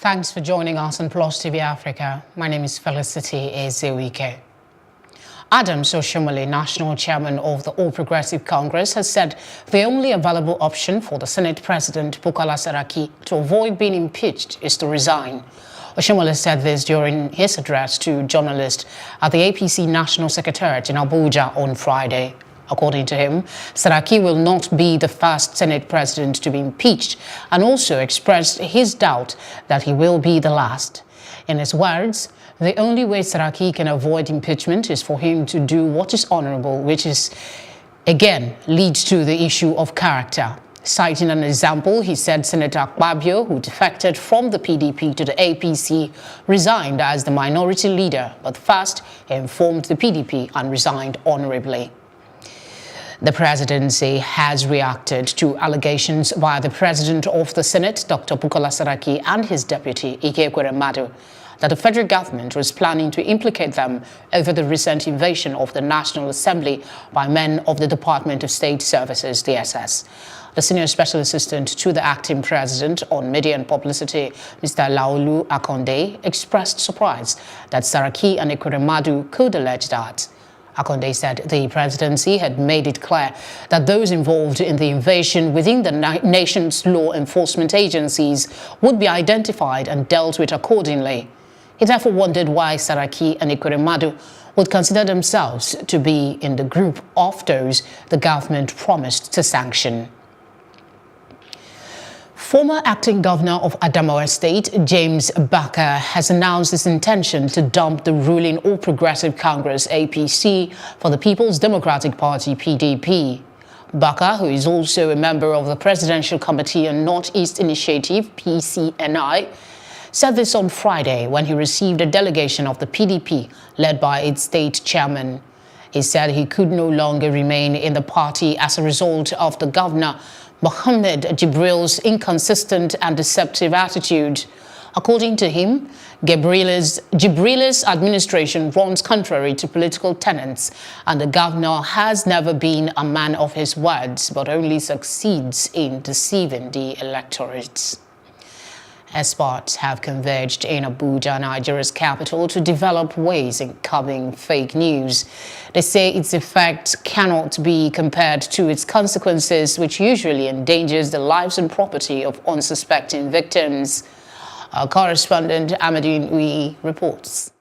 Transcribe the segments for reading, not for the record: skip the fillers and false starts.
Thanks for joining us on Plus TV Africa. My name is Felicity Ezewike. Adams Oshomole, national chairman of the All Progressive Congress, has said the only available option for the Senate President Bukola Saraki to avoid being impeached is to resign. Oshomole said this during his address to journalists at the APC National Secretariat in Abuja on Friday. According to him, Saraki will not be the first Senate president to be impeached, and also expressed his doubt that he will be the last. In his words, the only way Saraki can avoid impeachment is for him to do what is honorable, which is, again, leads to the issue of character. Citing an example, he said Senator Akpabio, who defected from the PDP to the APC, resigned as the minority leader, but first he informed the PDP and resigned honorably. The presidency has reacted to allegations by the president of the Senate, Dr. Bukola Saraki, and his deputy, Ike Ekweremadu, that the federal government was planning to implicate them over the recent invasion of the National Assembly by men of the Department of State Services, DSS. The senior special assistant to the acting president on media and publicity, Mr. Laolu Akonde, expressed surprise that Saraki and Ekweremadu could allege that. Akonde said the presidency had made it clear that those involved in the invasion within the nation's law enforcement agencies would be identified and dealt with accordingly. He therefore wondered why Saraki and Ekweremadu would consider themselves to be in the group of those the government promised to sanction. Former acting governor of Adamawa State, James Baka, has announced his intention to dump the ruling All Progressive Congress APC for the People's Democratic Party PDP. Baka, who is also a member of the Presidential Committee on Northeast Initiative PCNI, said this on Friday when he received a delegation of the PDP led by its state chairman. He said he could no longer remain in the party as a result of the governor Mohammed inconsistent and deceptive attitude. According to him, Jibrila's administration runs contrary to political tenets, and the governor has never been a man of his words, but only succeeds in deceiving the electorate. Experts have converged in Abuja, Nigeria's capital, to develop ways in curbing fake news. They say its effect cannot be compared to its consequences, which usually endangers the lives and property of unsuspecting victims. Our correspondent Amadine Uyi reports.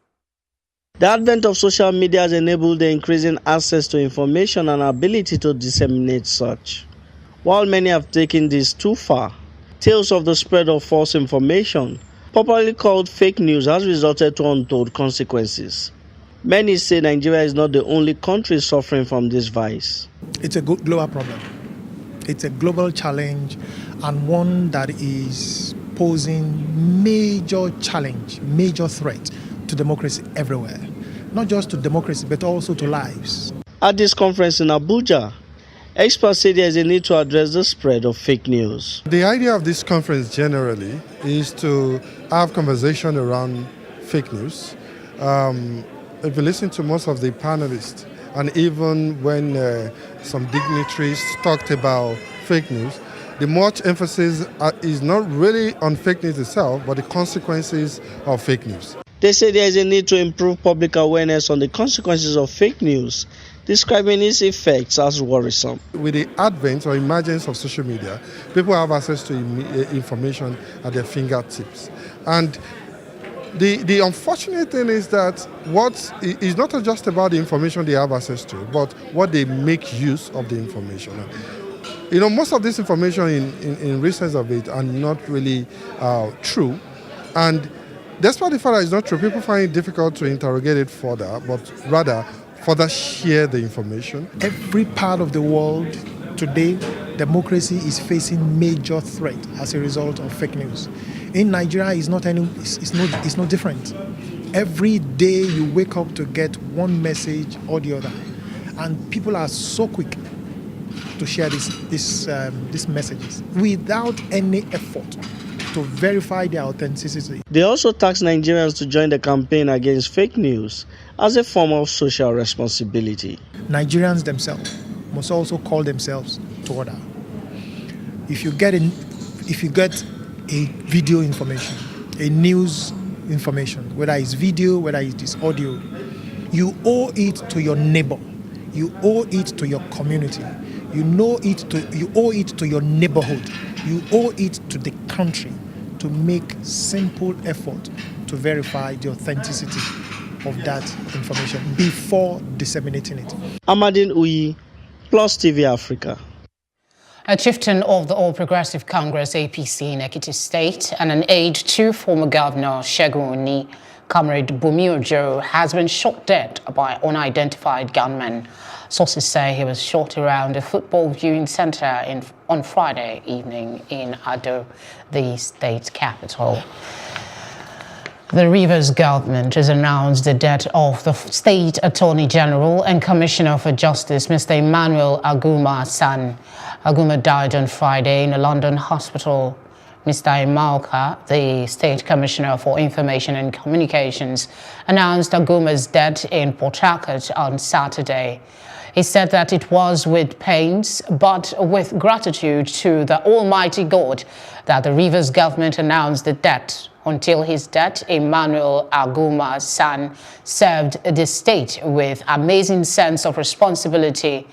The advent of social media has enabled the increasing access to information and ability to disseminate such. While many have taken this too far, tales of the spread of false information, popularly called fake news, has resulted to untold consequences. Many say Nigeria is not the only country suffering from this vice. It's a global problem. It's a global challenge, and one that is posing major challenge, major threat to democracy everywhere. Not just to democracy, but also to lives. At this conference in Abuja, experts say there is a need to address the spread of fake news. The idea of this conference generally is to have conversation around fake news. If you listen to most of the panelists, and even when some dignitaries talked about fake news, the much emphasis is not really on fake news itself, but the consequences of fake news. They say there is a need to improve public awareness on the consequences of fake news, describing its effects as worrisome. With the advent or emergence of social media, people have access to information at their fingertips. And the unfortunate thing is that what is not just about the information they have access to, but what they make use of the information. You know, most of this information in recent of it are not really true. And despite the fact that it's not true, people find it difficult to interrogate it further, but rather further share the information. Every part of the world today, democracy is facing major threat as a result of fake news. In Nigeria, it's no different. Every day you wake up to get one message or the other, and people are so quick to share these messages without any effort to verify their authenticity. They also task Nigerians to join the campaign against fake news as a form of social responsibility. Nigerians themselves must also call themselves to order. If you get a video information, a news information, whether it's video, whether it is audio, you owe it to your neighbor. You owe it to your community. You owe it to your neighborhood. You owe it to the country to make simple effort to verify the authenticity of that information before disseminating it. Amadine Uyi, Plus TV Africa. A chieftain of the All Progressive Congress APC in Ekiti State and an aide to former Governor Segun Oni, Comrade Bumi Ojo, has been shot dead by unidentified gunmen. Sources say he was shot around a football viewing center on Friday evening in Ado, the state capital. The Rivers government has announced the death of the State Attorney General and Commissioner for Justice, Mr. Emmanuel Aguma San. Aguma died on Friday in a London hospital. Mr. Imalka, the State Commissioner for Information and Communications, announced Aguma's death in Port Harcourt on Saturday. He said that it was with pains, but with gratitude to the Almighty God that the Rivers government announced the death. Until his death, Emmanuel Aguma San served the state with amazing sense of responsibility,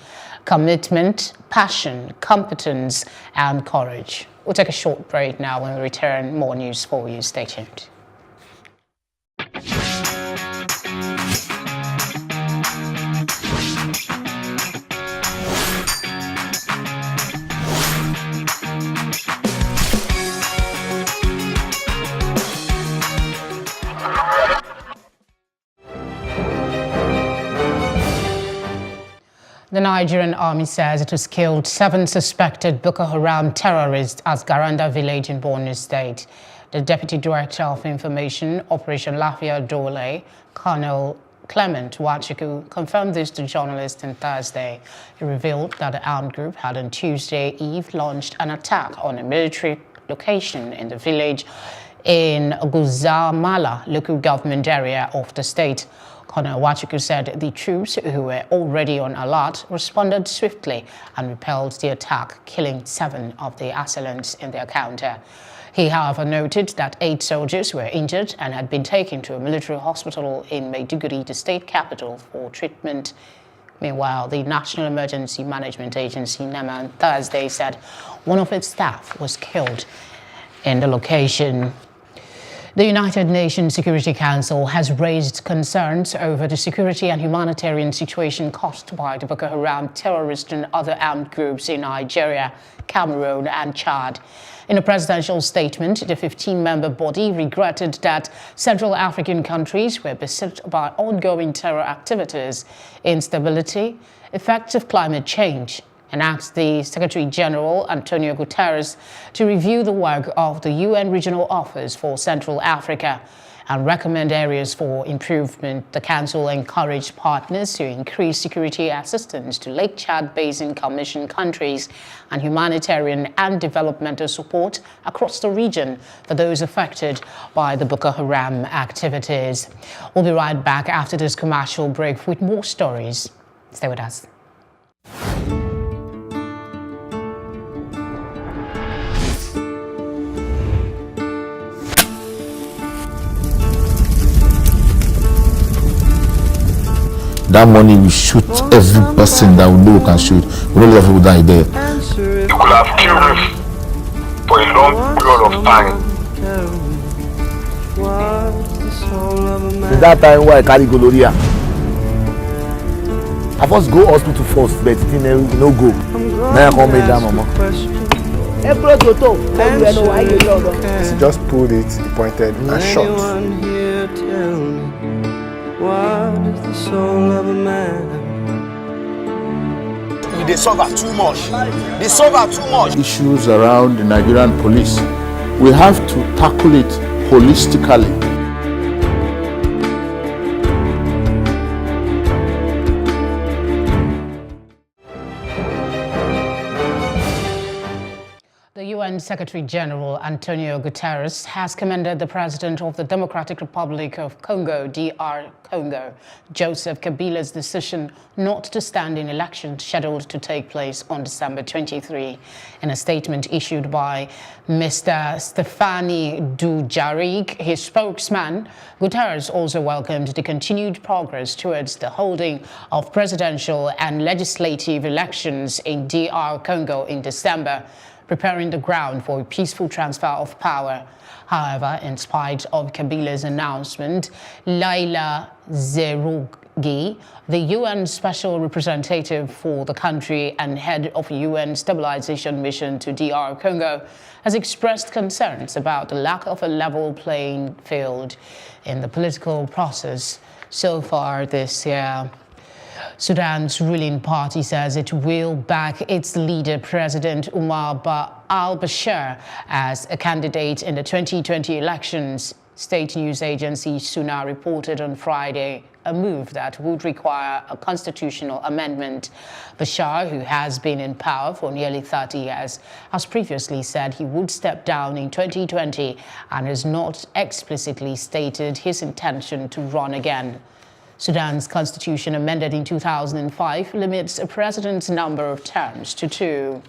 commitment, passion, competence, and courage. We'll take a short break now. When we return, more news for you. Stay tuned. The Nigerian army says it has killed 7 suspected Boko Haram terrorists at Garanda village in Borno State. The Deputy Director of Information, Operation Lafia Dole, Colonel Clement Wachiku, confirmed this to journalists on Thursday. He revealed that the armed group had on Tuesday Eve launched an attack on a military location in the village in Guzamala, local government area of the state. Colonel Wachiku said the troops, who were already on alert, responded swiftly and repelled the attack, killing 7 of the assailants in the encounter. He, however, noted that 8 soldiers were injured and had been taken to a military hospital in Maiduguri, the state capital, for treatment. Meanwhile, the National Emergency Management Agency, NEMA, on Thursday said one of its staff was killed in the location. The United Nations Security Council has raised concerns over the security and humanitarian situation caused by the Boko Haram terrorists and other armed groups in Nigeria, Cameroon, and Chad. In a presidential statement, the 15-member body regretted that Central African countries were beset by ongoing terror activities, instability, effects of climate change, and asked the Secretary-General, Antonio Guterres, to review the work of the UN Regional Office for Central Africa and recommend areas for improvement. The Council encouraged partners to increase security assistance to Lake Chad Basin Commission countries and humanitarian and developmental support across the region for those affected by the Boko Haram activities. We'll be right back after this commercial break with more stories. Stay with us. That money will shoot every person that we know can shoot. We don't let people die there. You could have killed me for a long period of time. Since that time why I carry gonorrhea. I first go hospital first, but it no go. Now I come make that mama. He just pulled it, he pointed and shot. What is the soul of a man? They suffer too much. They suffer too much. Issues around the Nigerian police, we have to tackle it holistically. The UN Secretary-General Antonio Guterres has commended the President of the Democratic Republic of Congo, DR Congo, Joseph Kabila's decision not to stand in elections scheduled to take place on December 23. In a statement issued by Mr. Stéphane Dujarric, his spokesman, Guterres also welcomed the continued progress towards the holding of presidential and legislative elections in DR Congo in December, preparing the ground for a peaceful transfer of power. However, in spite of Kabila's announcement, Laila Zerougi, the UN Special Representative for the country and head of the UN Stabilization Mission to DR Congo, has expressed concerns about the lack of a level playing field in the political process so far this year. Sudan's ruling party says it will back its leader, President Umar al-Bashir, as a candidate in the 2020 elections. State news agency SUNA reported on Friday a move that would require a constitutional amendment. Bashir, who has been in power for nearly 30 years, has previously said he would step down in 2020 and has not explicitly stated his intention to run again. Sudan's constitution, amended in 2005, limits a president's number of terms to 2.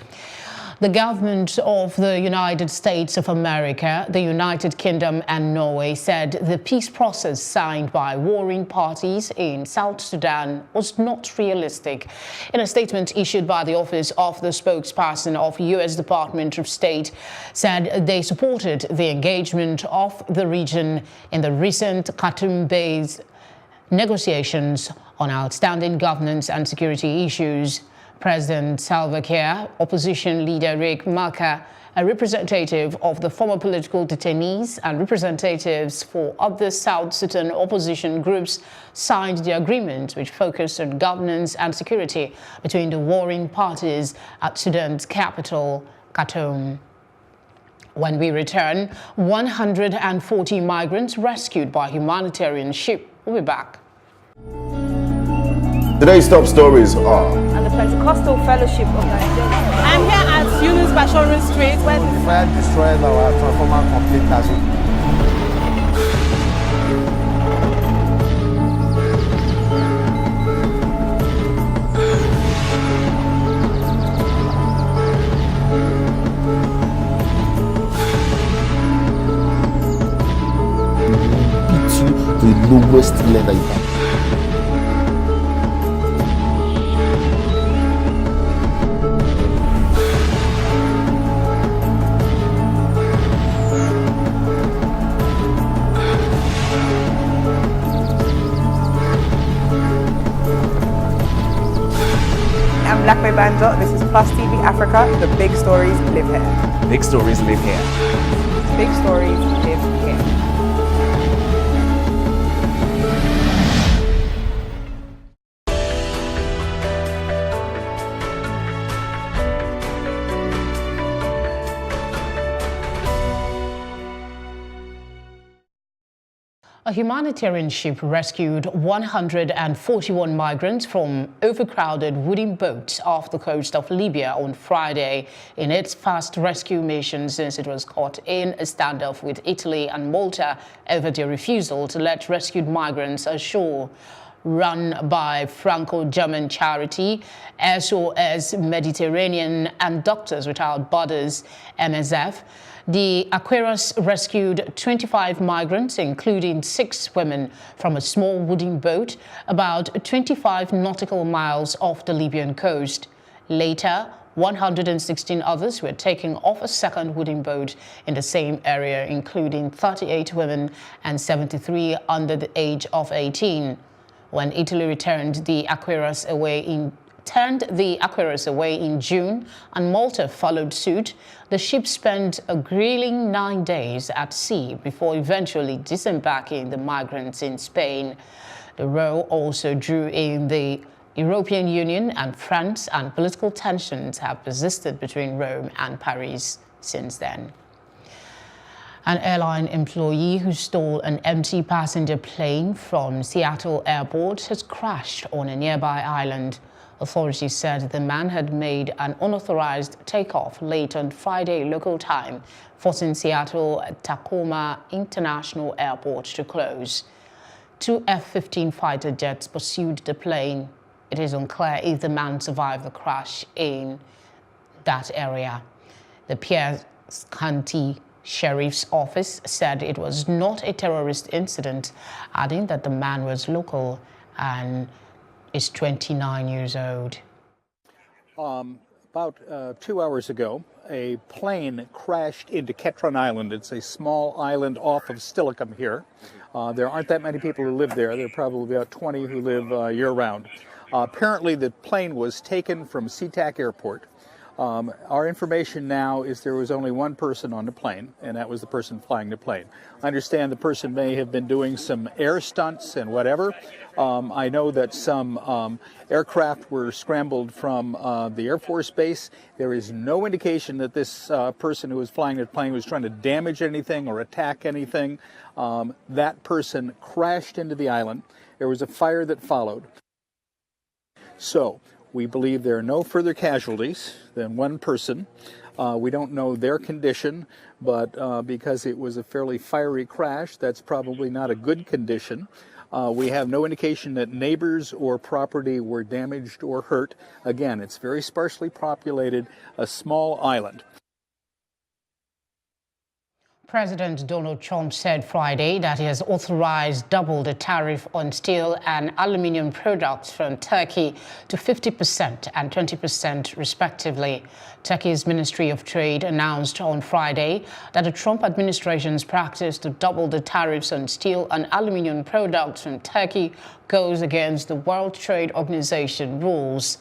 The government of the United States of America, the United Kingdom and Norway said the peace process signed by warring parties in South Sudan was not realistic. In a statement issued by the office of the spokesperson of the U.S. Department of State, said they supported the engagement of the region in the recent Khartoum-based negotiations on outstanding governance and security issues. President Salva Kiir, opposition leader Riek Machar, a representative of the former political detainees, and representatives for other South Sudan opposition groups signed the agreement, which focused on governance and security between the warring parties at Sudan's capital, Khartoum. When we return, 140 migrants rescued by humanitarian ship. We'll be back. Today's top stories are: and the Pentecostal Fellowship of Nigeria. I'm here at Yunus Bashir Street, where the fire destroyed our transformer complete. The lowest level you can. I'm Black Bay Banjo. This is Plus TV Africa. The big stories live here. Big stories live here. Big stories live here. A humanitarian ship rescued 141 migrants from overcrowded wooden boats off the coast of Libya on Friday in its first rescue mission since it was caught in a standoff with Italy and Malta over their refusal to let rescued migrants ashore. Run by Franco-German charity SOS Mediterranean and Doctors Without Borders (MSF), the Aquarius rescued 25 migrants, including 6 women, from a small wooden boat about 25 nautical miles off the Libyan coast. Later, 116 others were taken off a second wooden boat in the same area, including 38 women and 73 under the age of 18. When Italy turned the Aquarius away in June and Malta followed suit, the ship spent a grueling 9 days at sea before eventually disembarking the migrants in Spain. The row also drew in the European Union and France, and political tensions have persisted between Rome and Paris since then. An airline employee who stole an empty passenger plane from Seattle Airport has crashed on a nearby island. Authorities said the man had made an unauthorized takeoff late on Friday local time, forcing Seattle-Tacoma International Airport to close. 2 F-15 fighter jets pursued the plane. It is unclear if the man survived the crash in that area. The Pierce County Sheriff's Office said it was not a terrorist incident, adding that the man was local and is 29 years old. About 2 hours ago, a plane crashed into Ketron Island. It's a small island off of Steilacoom here. There aren't that many people who live there. There are probably about 20 who live year-round. Apparently, the plane was taken from SeaTac Airport. Our information now is there was only one person on the plane, and that was the person flying the plane. I understand the person may have been doing some air stunts and whatever. I know that some aircraft were scrambled from the Air Force Base. There is no indication that this person who was flying the plane was trying to damage anything or attack anything. That person crashed into the island. There was a fire that followed. So we believe there are no further casualties than one person. We don't know their condition, but because it was a fairly fiery crash, that's probably not a good condition. We have no indication that neighbors or property were damaged or hurt. Again, it's very sparsely populated, a small island. President Donald Trump said Friday that he has authorized double the tariff on steel and aluminium products from Turkey to 50% and 20% respectively. Turkey's Ministry of Trade announced on Friday that the Trump administration's practice to double the tariffs on steel and aluminium products from Turkey goes against the World Trade Organization rules.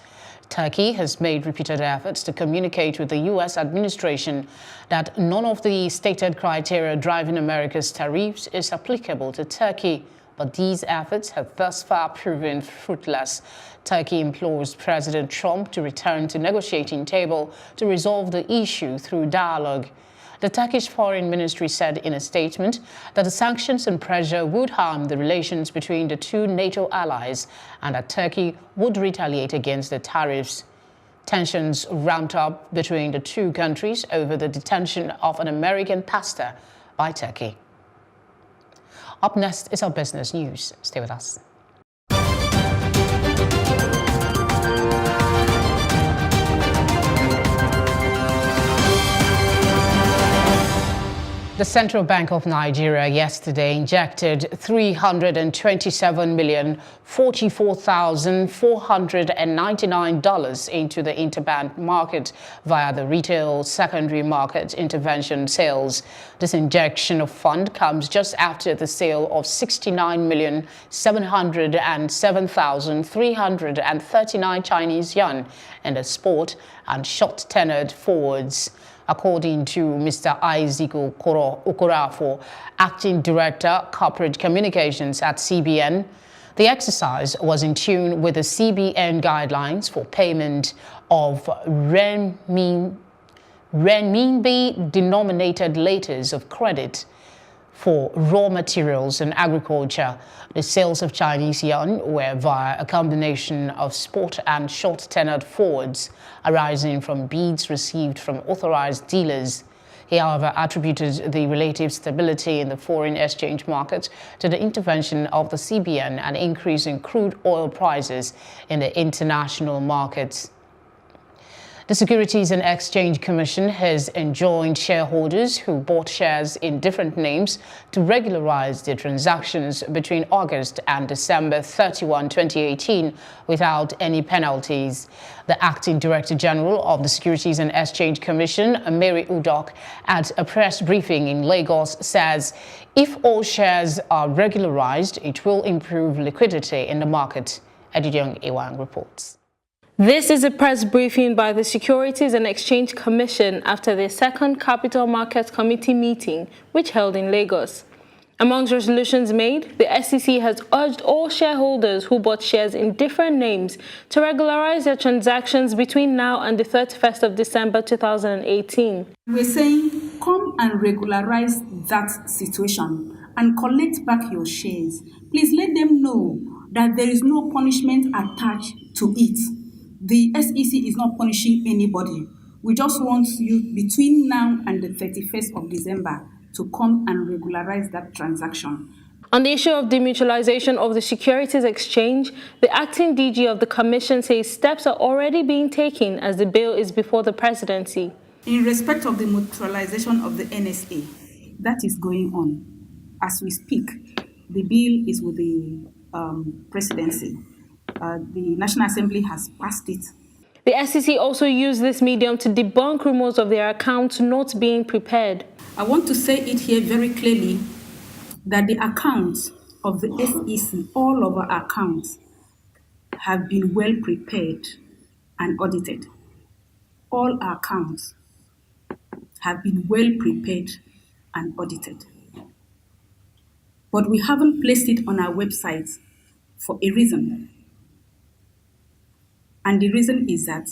Turkey has made repeated efforts to communicate with the U.S. administration that none of the stated criteria driving America's tariffs is applicable to Turkey, but these efforts have thus far proven fruitless. Turkey implores President Trump to return to negotiating table to resolve the issue through dialogue. The Turkish Foreign Ministry said in a statement that the sanctions and pressure would harm the relations between the two NATO allies and that Turkey would retaliate against the tariffs. Tensions ramped up between the two countries over the detention of an American pastor by Turkey. Up next is our business news. Stay with us. The Central Bank of Nigeria yesterday injected $327,044,499 into the interbank market via the retail secondary market intervention sales. This injection of fund comes just after the sale of 69,707,339 Chinese yuan in the spot and short-tenured forwards. According to Mr. Isaac Okorafor, Acting Director, Corporate Communications at CBN, the exercise was in tune with the CBN guidelines for payment of renminbi-denominated letters of credit for raw materials and agriculture. The sales of Chinese yuan were via a combination of spot and short-tenured forwards arising from bids received from authorized dealers. He, however, attributed the relative stability in the foreign exchange market to the intervention of the CBN and increase in crude oil prices in the international markets. The Securities and Exchange Commission has enjoined shareholders who bought shares in different names to regularize their transactions between August and December 31, 2018 without any penalties. The Acting Director General of the Securities and Exchange Commission, Mary Udok, at a press briefing in Lagos says if all shares are regularized, it will improve liquidity in the market. Edidiong Ewang reports. This is a press briefing by the Securities and Exchange Commission after their second Capital Markets Committee meeting, which held in Lagos. Amongst resolutions made, the SEC has urged all shareholders who bought shares in different names to regularize their transactions between now and the 31st of December 2018. We're saying, come and regularize that situation and collect back your shares. Please let them know that there is no punishment attached to it. The SEC is not punishing anybody. We just want you between now and the 31st of December to come and regularize that transaction. On the issue of demutualization of the securities exchange, the acting DG of the Commission says steps are already being taken as the bill is before the presidency. In respect of the mutualization of the NSA, that is going on. As we speak, the bill is with the presidency. The National Assembly has passed it. The SEC also used this medium to debunk rumors of their accounts not being prepared. I want to say it here very clearly that the accounts of the SEC, all of our accounts, have been well prepared and audited. All our accounts have been well prepared and audited. But we haven't placed it on our website for a reason. And the reason is that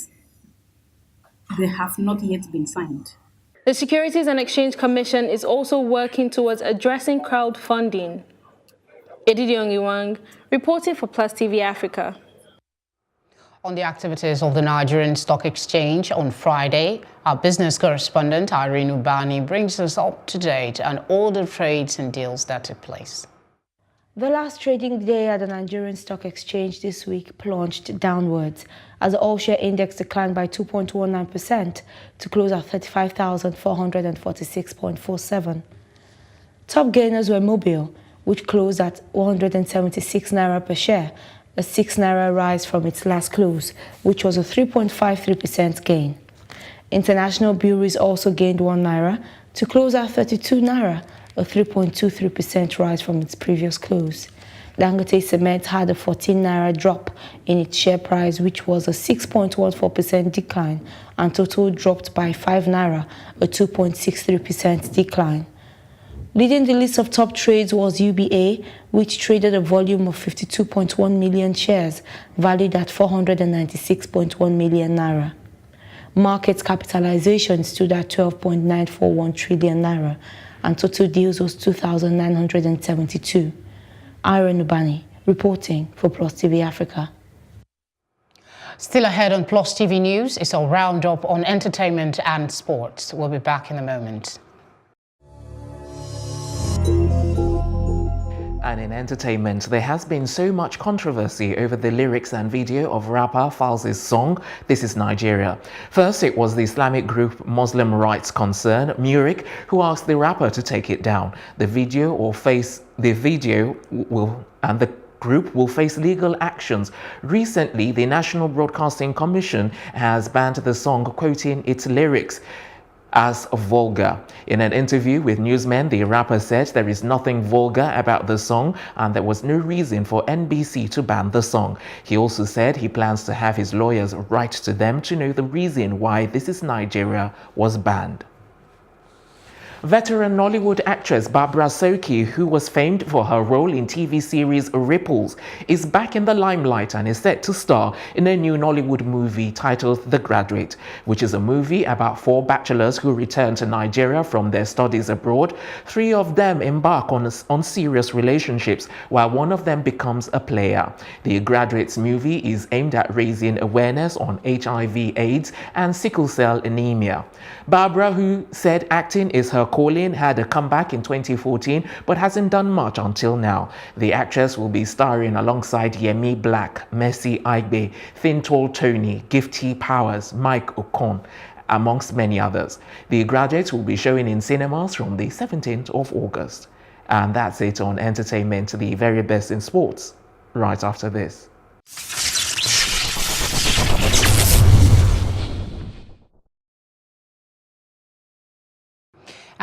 they have not yet been signed. The Securities and Exchange Commission is also working towards addressing crowdfunding. Edidi Ongiwang, reporting for Plus TV Africa. On the activities of the Nigerian Stock Exchange on Friday, our business correspondent Irene Ubani brings us up to date on all the trades and deals that took place. The last trading day at the Nigerian Stock Exchange this week plunged downwards as the all-share index declined by 2.19% to close at 35,446.47. Top gainers were Mobile, which closed at 176 naira per share, a 6 naira rise from its last close, which was a 3.53% gain. International Breweries also gained 1 naira to close at 32 naira, a 3.23% rise from its previous close. Dangote Cement had a 14 naira drop in its share price, which was a 6.14% decline, and total dropped by 5 naira, a 2.63% decline. Leading the list of top trades was UBA, which traded a volume of 52.1 million shares, valued at 496.1 million naira. Market capitalization stood at 12.941 trillion naira, and total deals was 2,972. Irene Ubani, reporting for Plus TV Africa. Still ahead on Plus TV News is a roundup on entertainment and sports. We'll be back in a moment. And in entertainment, there has been so much controversy over the lyrics and video of rapper Falz's song, This Is Nigeria. First, it was the Islamic group Muslim Rights Concern, Murik, who asked the rapper to take it down. The group will face legal actions. Recently, the National Broadcasting Commission has banned the song, quoting its lyrics as vulgar. In an interview with newsmen, the rapper said there is nothing vulgar about the song and there was no reason for NBC to ban the song. He also said he plans to have his lawyers write to them to know the reason why This Is Nigeria was banned. Veteran Nollywood actress Barbara Soki, who was famed for her role in TV series Ripples, is back in the limelight and is set to star in a new Nollywood movie titled The Graduate, which is a movie about 4 bachelors who return to Nigeria from their studies abroad. 3 of them embark on serious relationships, while one of them becomes a player. The Graduates movie is aimed at raising awareness on HIV/AIDS and sickle cell anemia. Barbara, who said acting is her calling, had a comeback in 2014 but hasn't done much until now. The actress will be starring alongside Yemi Black, Mercy Aigbe, Thin Tall Tony, Gifty Powers, Mike Okon, amongst many others. The Graduate will be showing in cinemas from the 17th of August. And that's it on entertainment, the very best in sports, right after this.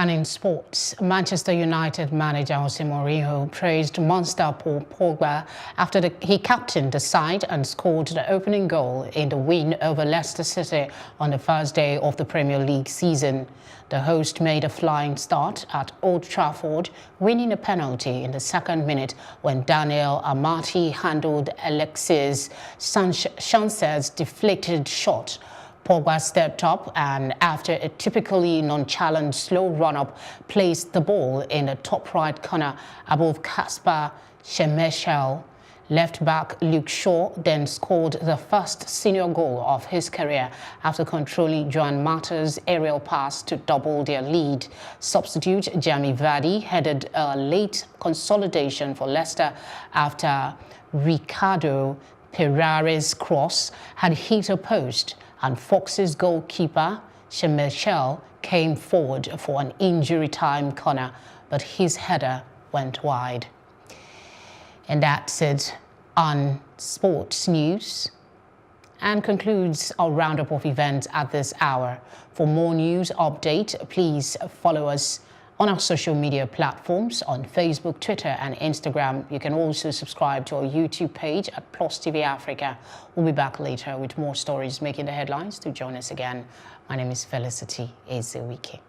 And in sports, Manchester United manager Jose Mourinho praised monster Paul Pogba after he captained the side and scored the opening goal in the win over Leicester City on the first day of the Premier League season. The host made a flying start at Old Trafford, winning a penalty in the second minute when Daniel Amati handled Alexis Sanchez's deflected shot. Pogba stepped up and, after a typically nonchalant slow run-up, placed the ball in the top right corner above Kasper Schmeichel. Left-back Luke Shaw then scored the first senior goal of his career after controlling Joan Mata's aerial pass to double their lead. Substitute Jamie Vardy headed a late consolidation for Leicester after Ricardo Pereira's cross had hit a post, and Fox's goalkeeper Shemechel came forward for an injury time corner, but his header went wide. And that's it on sports news, and concludes our roundup of events at this hour. For more news update, please follow us on our social media platforms on Facebook, Twitter, and Instagram. You can also subscribe to our YouTube page at Plus TV Africa. We'll be back later with more stories making the headlines. Do join us again. My name is Felicity Ezewike.